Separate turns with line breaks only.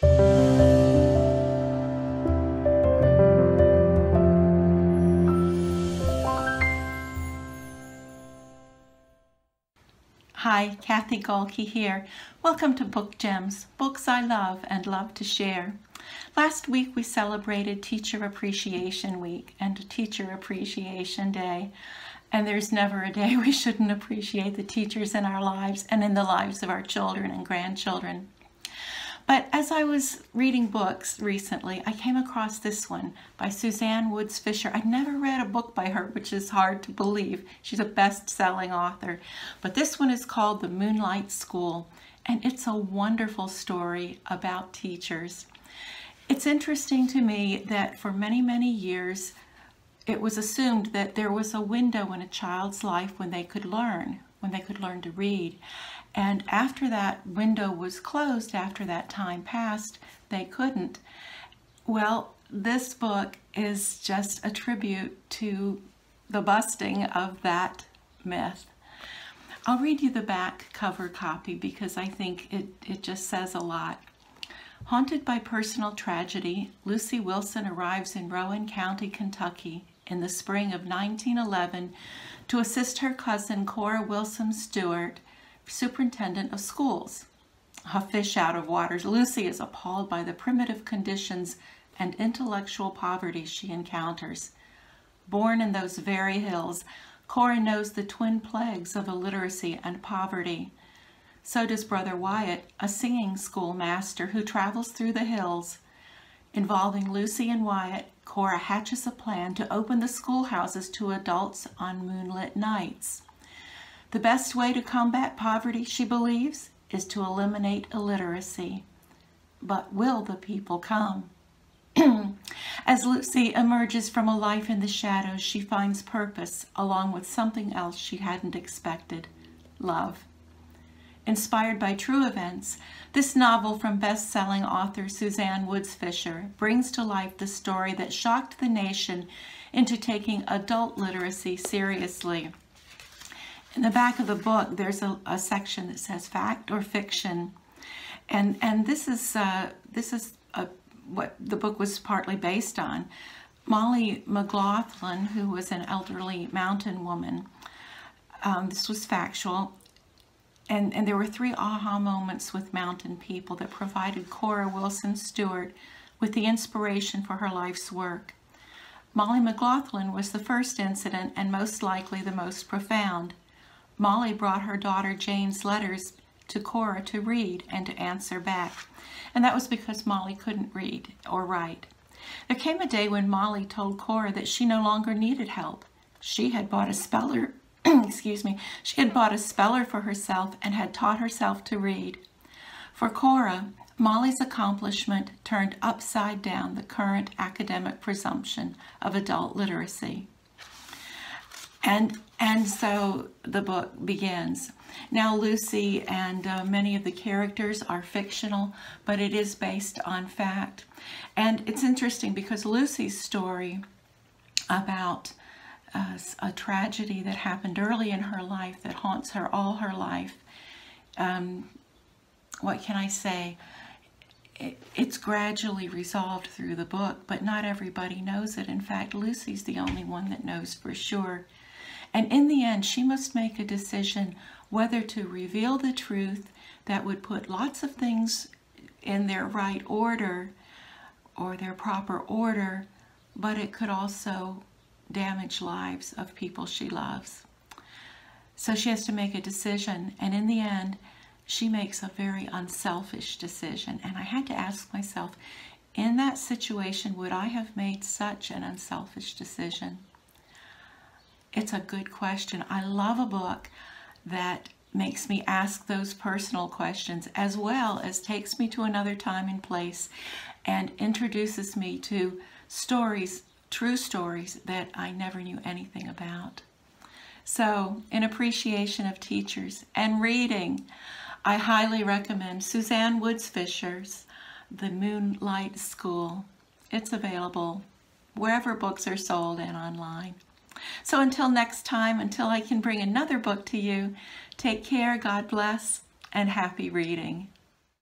Hi, Cathy here. Welcome to Book Gems, books I love and love to share. Last week we celebrated Teacher Appreciation Week and Teacher Appreciation Day. And there's never a day we shouldn't appreciate the teachers in our lives and in the lives of our children and grandchildren. But as I was reading books recently, I came across this one by Suzanne Woods Fisher. I'd never read a book by her, which is hard to believe. She's a best-selling author. But this one is called The Moonlight School, and it's a wonderful story about teachers. It's interesting to me that for many, many years, it was assumed that there was a window in a child's life when they could learn to read. And after that window was closed, after that time passed, they couldn't. Well, this book is just a tribute to the busting of that myth. I'll read you the back cover copy because I think it just says a lot. Haunted by personal tragedy, Lucy Wilson arrives in Rowan County, Kentucky in the spring of 1911 to assist her cousin Cora Wilson Stewart, superintendent of schools. A fish out of water, Lucy is appalled by the primitive conditions and intellectual poverty she encounters. Born in those very hills, Cora knows the twin plagues of illiteracy and poverty. So does Brother Wyatt, a singing school master who travels through the hills. Involving Lucy and Wyatt, Cora hatches a plan to open the schoolhouses to adults on moonlit nights. The best way to combat poverty, she believes, is to eliminate illiteracy. But will the people come? As Lucy emerges from a life in the shadows, she finds purpose along with something else she hadn't expected: love. Inspired by true events, this novel from best-selling author Suzanne Woods Fisher brings to life the story that shocked the nation into taking adult literacy seriously. In the back of the book, there's a section that says fact or fiction, and this is what the book was partly based on. Molly McLaughlin, who was an elderly mountain woman, this was factual, and there were 3 aha moments with mountain people that provided Cora Wilson Stewart with the inspiration for her life's work. Molly McLaughlin was the first incident and most likely the most profound. Molly brought her daughter Jane's letters to Cora to read and to answer back, and that was because Molly couldn't read or write. There came a day when Molly told Cora that she no longer needed help. She had bought a speller, she had bought a speller for herself and had taught herself to read. For Cora, Molly's accomplishment turned upside down the current academic presumption of adult literacy. And so the book begins. Now Lucy and many of the characters are fictional, but it is based on fact. And it's interesting because Lucy's story about a tragedy that happened early in her life that haunts her all her life, what can I say? It's gradually resolved through the book, but not everybody knows it. In fact, Lucy's the only one that knows for sure. And in the end, she must make a decision whether to reveal the truth that would put lots of things in their right order or their proper order, but it could also damage lives of people she loves. So she has to make a decision, and in the end, she makes a very unselfish decision. And I had to ask myself, in that situation, would I have made such an unselfish decision? It's a good question. I love a book that makes me ask those personal questions as well as takes me to another time and place and introduces me to stories, true stories that I never knew anything about. So, in appreciation of teachers and reading, I highly recommend Suzanne Woods Fisher's The Moonlight School. It's available wherever books are sold and online. So until next time, until I can bring another book to you, take care, God bless, and happy reading.